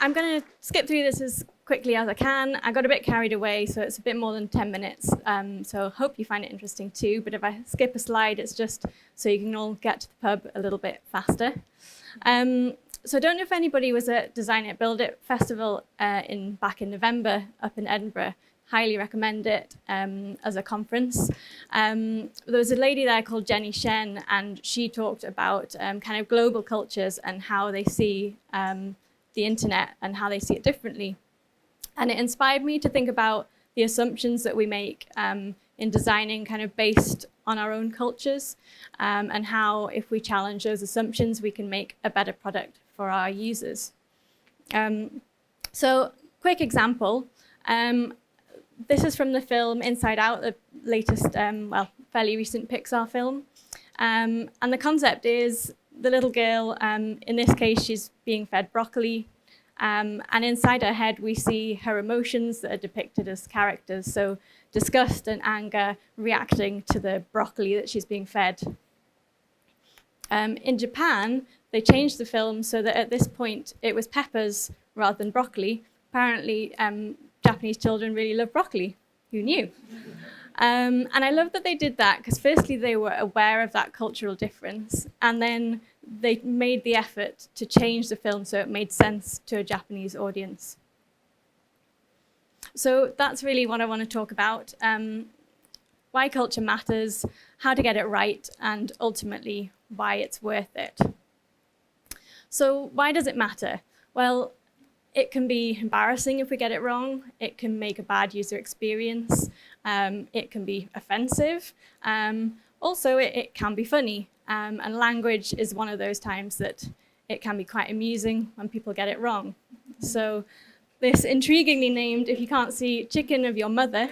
I'm going to skip through this as quickly as I can. I got a bit carried away, so it's a bit more than 10 minutes. So I hope you find it interesting too. But if I skip a slide, it's just so you can all get to the pub a little bit faster. So I don't know if anybody was at Design It, Build It festival back in November up in Edinburgh. Highly recommend it as a conference. There was a lady there called Jenny Shen, and she talked about kind of global cultures and how they see the internet and how they see it differently. And it inspired me to think about the assumptions that we make in designing kind of based on our own cultures, and how if we challenge those assumptions, we can make a better product for our users. So quick example. This is from the film Inside Out, the latest, fairly recent Pixar film. And the concept is the little girl, in this case, she's being fed broccoli. And inside her head, we see her emotions that are depicted as characters. So disgust and anger reacting to the broccoli that she's being fed. In Japan, they changed the film so that at this point, it was peppers rather than broccoli. Apparently, Japanese children really love broccoli. Who knew? And I love that they did that because firstly, they were aware of that cultural difference. And then they made the effort to change the film so it made sense to a Japanese audience. So that's really what I want to talk about. Why culture matters, how to get it right, and ultimately why it's worth it. So why does it matter? Well, it can be embarrassing if we get it wrong. It can make a bad user experience. It can be offensive. Also, it can be funny. And language is one of those times that it can be quite amusing when people get it wrong. So this intriguingly named, if you can't see, chicken of your mother.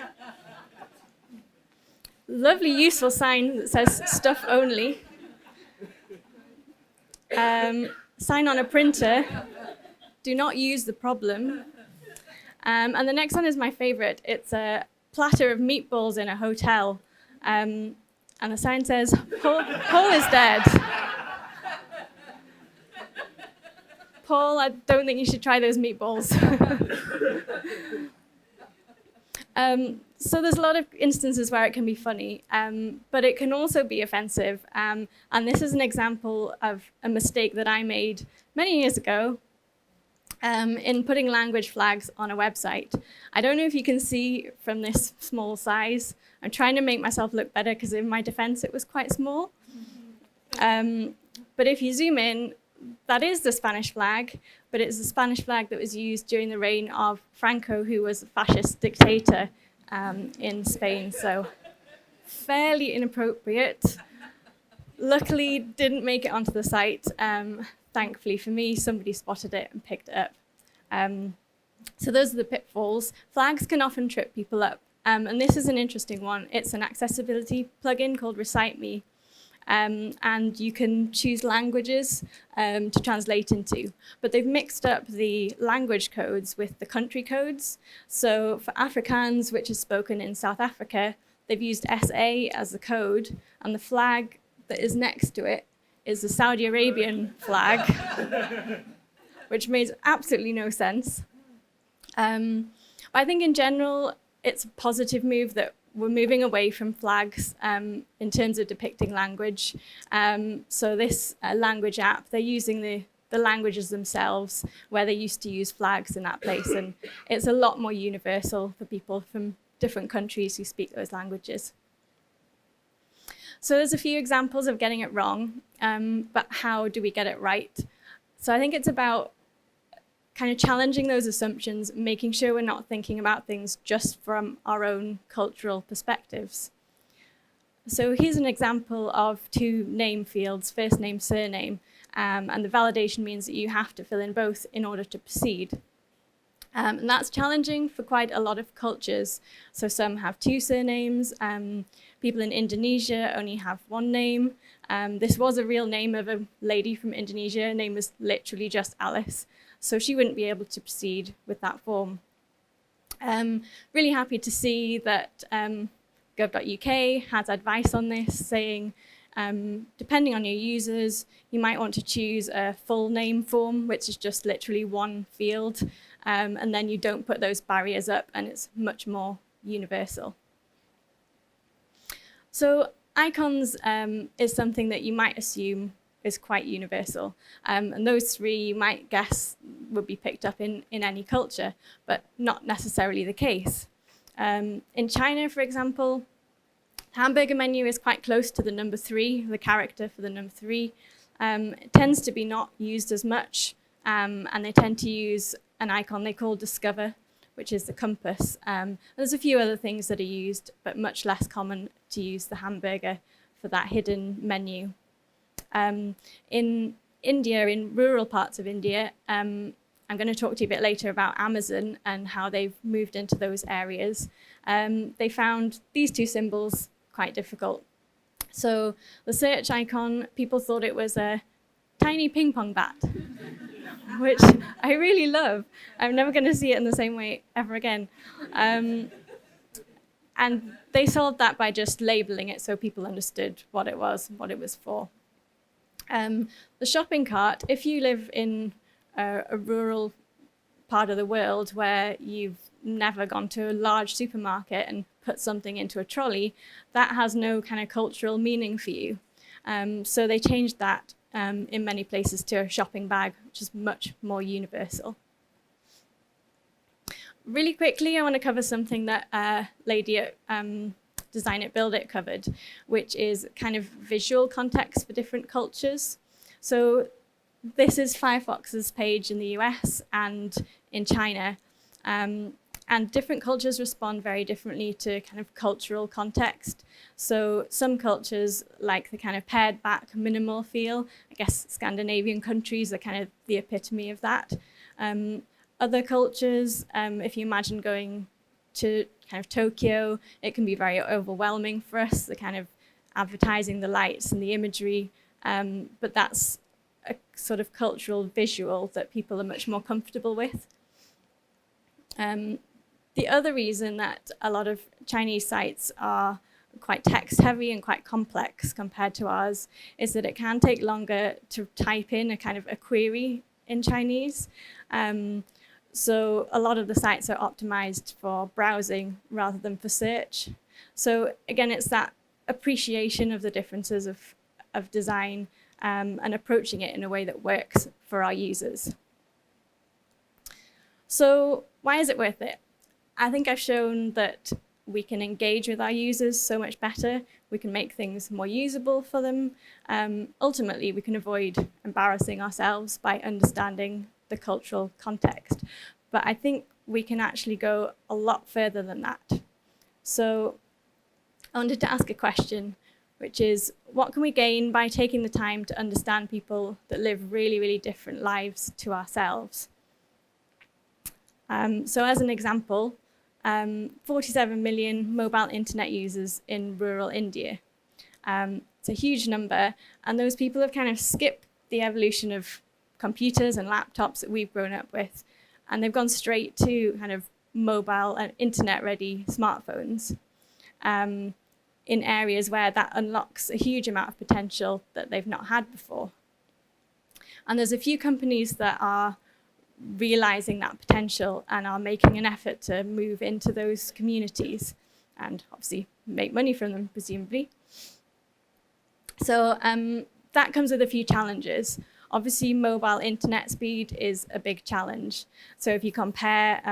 Lovely, useful sign that says stuff only. Sign on a printer. Do not use the problem. And the next one is my favorite. It's a platter of meatballs in a hotel. And the sign says, Paul is dead. Paul, I don't think you should try those meatballs. So there's a lot of instances where it can be funny, but it can also be offensive. And this is an example of a mistake that I made many years ago. In putting language flags on a website. I don't know if you can see from this small size. I'm trying to make myself look better because in my defense it was quite small. But if you zoom in, that is the Spanish flag, but it's the Spanish flag that was used during the reign of Franco, who was a fascist dictator in Spain. So fairly inappropriate. Luckily, didn't make it onto the site. Thankfully for me, somebody spotted it and picked it up. So those are the pitfalls. Flags can often trip people up. And this is an interesting one. It's an accessibility plugin called Recite Me. And you can choose languages to translate into. But they've mixed up the language codes with the country codes. So for Afrikaans, which is spoken in South Africa, they've used SA as the code, and the flag that is next to it is the Saudi Arabian flag, which made absolutely no sense. I think in general, it's a positive move that we're moving away from flags in terms of depicting language. So this language app, they're using the languages themselves where they used to use flags in that place. And it's a lot more universal for people from different countries who speak those languages. So there's a few examples of getting it wrong, but how do we get it right? So I think it's about kind of challenging those assumptions, making sure we're not thinking about things just from our own cultural perspectives. So here's an example of two name fields, first name, surname, and the validation means that you have to fill in both in order to proceed. And that's challenging for quite a lot of cultures. So some have two surnames. People in Indonesia only have one name. This was a real name of a lady from Indonesia. Her name was literally just Alice. So she wouldn't be able to proceed with that form. Really happy to see that gov.uk has advice on this, saying Depending on your users, you might want to choose a full name form, which is just literally one field, and then you don't put those barriers up, and it's much more universal. So icons is something that you might assume is quite universal. And those three you might guess would be picked up in any culture, but not necessarily the case. In China, for example, the hamburger menu is quite close to the number 3, the character for the number 3. It tends to be not used as much, and they tend to use an icon they call Discover, which is the compass. There's a few other things that are used, but much less common to use the hamburger for that hidden menu. In India, in rural parts of India, I'm going to talk to you a bit later about Amazon and how they've moved into those areas. They found these two symbols quite difficult. So the search icon, people thought it was a tiny ping pong bat, which I really love. I'm never going to see it in the same way ever again. And they solved that by just labeling it so people understood what it was for. The shopping cart, if you live in a rural part of the world where you've never gone to a large supermarket and put something into a trolley, that has no kind of cultural meaning for you. So they changed that in many places to a shopping bag, which is much more universal. Really quickly, I want to cover something that lady at Design It, Build It covered, which is kind of visual context for different cultures. So this is Firefox's page in the US and in China. And different cultures respond very differently to kind of cultural context. So some cultures like the kind of pared back minimal feel. I guess Scandinavian countries are kind of the epitome of that. Other cultures, if you imagine going to kind of Tokyo, it can be very overwhelming for us, the kind of advertising, the lights and the imagery. But that's a sort of cultural visual that people are much more comfortable with. The other reason that a lot of Chinese sites are quite text heavy and quite complex compared to ours is that it can take longer to type in a kind of a query in Chinese. So a lot of the sites are optimized for browsing rather than for search. So again, it's that appreciation of the differences of design and approaching it in a way that works for our users. So why is it worth it? I think I've shown that we can engage with our users so much better. We can make things more usable for them. Ultimately, we can avoid embarrassing ourselves by understanding the cultural context. But I think we can actually go a lot further than that. So I wanted to ask a question, which is, what can we gain by taking the time to understand people that live really, really different lives to ourselves? So as an example, 47 million mobile internet users in rural India. It's a huge number, and those people have kind of skipped the evolution of computers and laptops that we've grown up with, and they've gone straight to kind of mobile and internet-ready smartphones in areas where that unlocks a huge amount of potential that they've not had before. And there's a few companies that are realizing that potential and are making an effort to move into those communities and obviously make money from them, presumably. So that comes with a few challenges. Obviously, mobile internet speed is a big challenge. So if you compare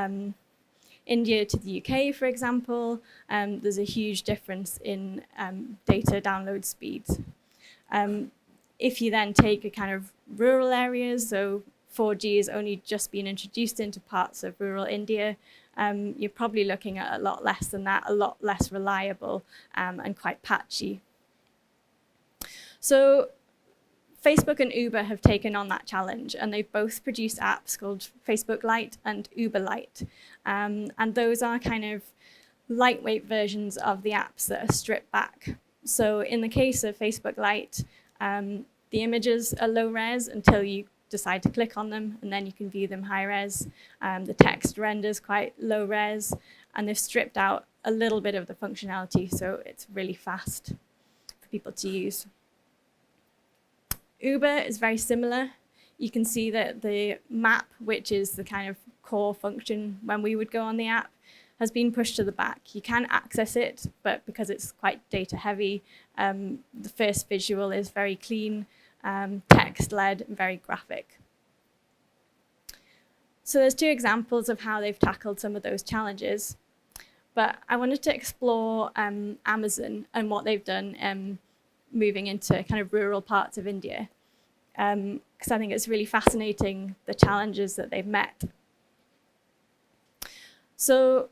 India to the UK, for example, there's a huge difference in data download speeds. If you then take a kind of rural areas, so 4G has only just been introduced into parts of rural India, you're probably looking at a lot less than that, a lot less reliable and quite patchy. So Facebook and Uber have taken on that challenge, and they've both produced apps called Facebook Lite and Uber Lite. And those are kind of lightweight versions of the apps that are stripped back. So in the case of Facebook Lite, the images are low res until you decide to click on them, and then you can view them high res. The text renders quite low res, and they've stripped out a little bit of the functionality, so it's really fast for people to use. Uber is very similar. You can see that the map, which is the kind of core function when we would go on the app, has been pushed to the back. You can access it, but because it's quite data heavy, the first visual is very clean, text-led, and very graphic. So there's two examples of how they've tackled some of those challenges. But I wanted to explore Amazon and what they've done moving into kind of rural parts of India, because I think it's really fascinating the challenges that they've met. So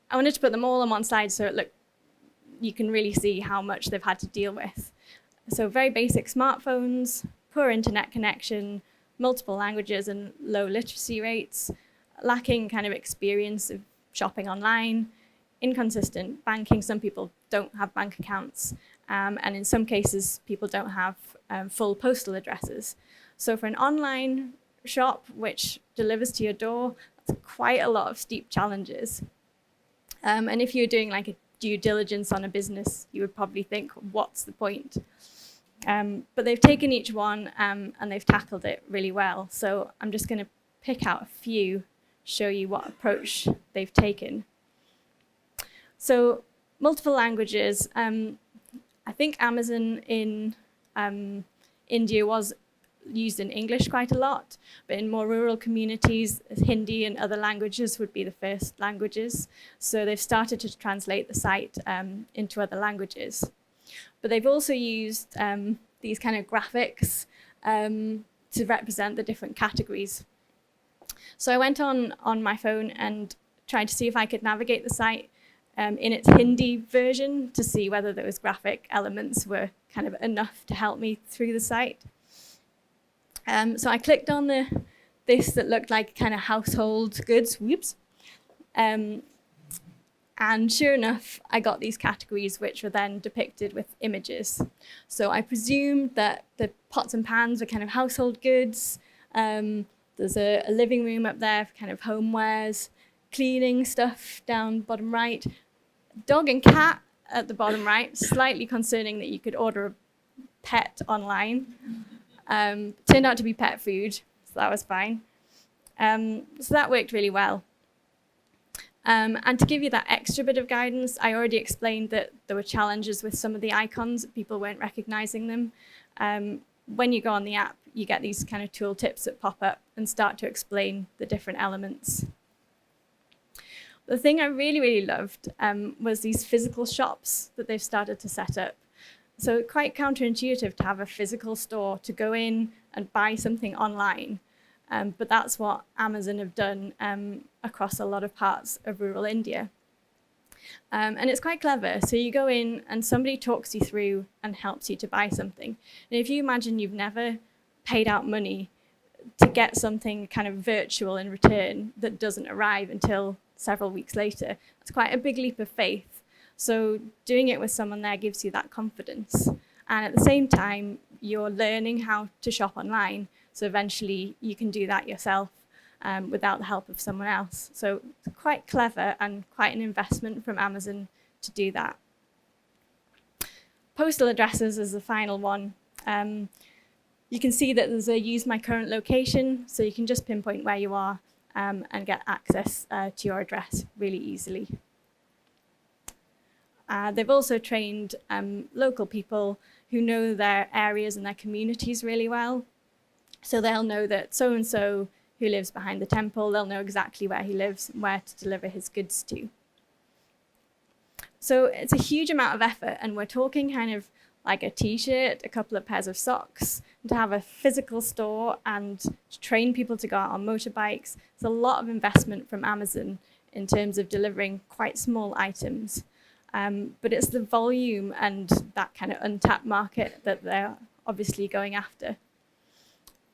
I wanted to put them all on one slide so you can really see how much they've had to deal with. So very basic smartphones, poor internet connection, multiple languages and low literacy rates, lacking kind of experience of shopping online, inconsistent banking. Some people don't have bank accounts, and in some cases, people don't have full postal addresses. So for an online shop which delivers to your door, that's quite a lot of steep challenges. And if you're doing like a due diligence on a business, you would probably think, what's the point? But they've taken each one and they've tackled it really well. So I'm just going to pick out a few, show you what approach they've taken. So multiple languages. I think Amazon in India was used in English quite a lot, but in more rural communities, Hindi and other languages would be the first languages. So they've started to translate the site into other languages. But they've also used these kind of graphics to represent the different categories. So I went on my phone and tried to see if I could navigate the site in its Hindi version to see whether those graphic elements were kind of enough to help me through the site. So I clicked on this that looked like kind of household goods, whoops. And sure enough, I got these categories which were then depicted with images. So I presumed that the pots and pans were kind of household goods. There's a living room up there for kind of homewares, cleaning stuff down bottom right, dog and cat at the bottom right. Slightly concerning that you could order a pet online. Turned out to be pet food, so that was fine. So that worked really well. And to give you that extra bit of guidance, I already explained that there were challenges with some of the icons, people weren't recognizing them. When you go on the app, you get these kind of tool tips that pop up and start to explain the different elements. The thing I really, really loved was these physical shops that they've started to set up. So quite counterintuitive to have a physical store to go in and buy something online. But that's what Amazon have done across a lot of parts of rural India. And it's quite clever. So you go in and somebody talks you through and helps you to buy something. And if you imagine you've never paid out money to get something kind of virtual in return that doesn't arrive until several weeks later, it's quite a big leap of faith. So doing it with someone there gives you that confidence. And at the same time, you're learning how to shop online. So eventually you can do that yourself without the help of someone else. So it's quite clever and quite an investment from Amazon to do that. Postal addresses is the final one. You can see that there's a use my current location, so you can just pinpoint where you are and get access to your address really easily. They've also trained local people who know their areas and their communities really well. So they'll know that so-and-so who lives behind the temple, they'll know exactly where he lives and where to deliver his goods to. So it's a huge amount of effort, and we're talking kind of like a t-shirt, a couple of pairs of socks, and to have a physical store and to train people to go out on motorbikes. It's a lot of investment from Amazon in terms of delivering quite small items. But it's the volume and that kind of untapped market that they're obviously going after.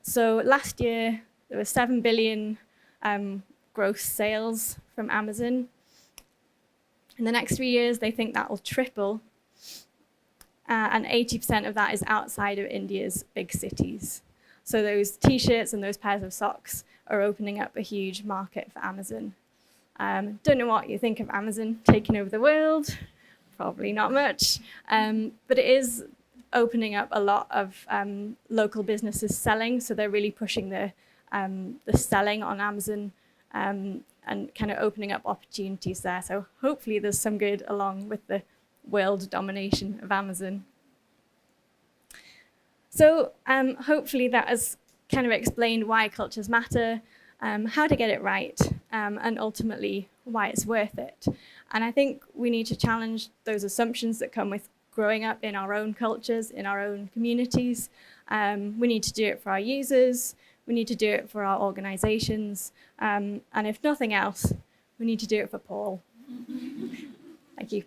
So last year, there were 7 billion gross sales from Amazon. In the next 3 years, they think that will triple. And 80% of that is outside of India's big cities. So those t-shirts and those pairs of socks are opening up a huge market for Amazon. Don't know what you think of Amazon taking over the world. Probably not much. But it is opening up a lot of local businesses selling, so they're really pushing the selling on Amazon and kind of opening up opportunities there. So hopefully there's some good along with the world domination of Amazon. So hopefully that has kind of explained why cultures matter, how to get it right, and ultimately why it's worth it. And I think we need to challenge those assumptions that come with growing up in our own cultures, in our own communities. We need to do it for our users. We need to do it for our organizations. And if nothing else, we need to do it for Paul. Thank you.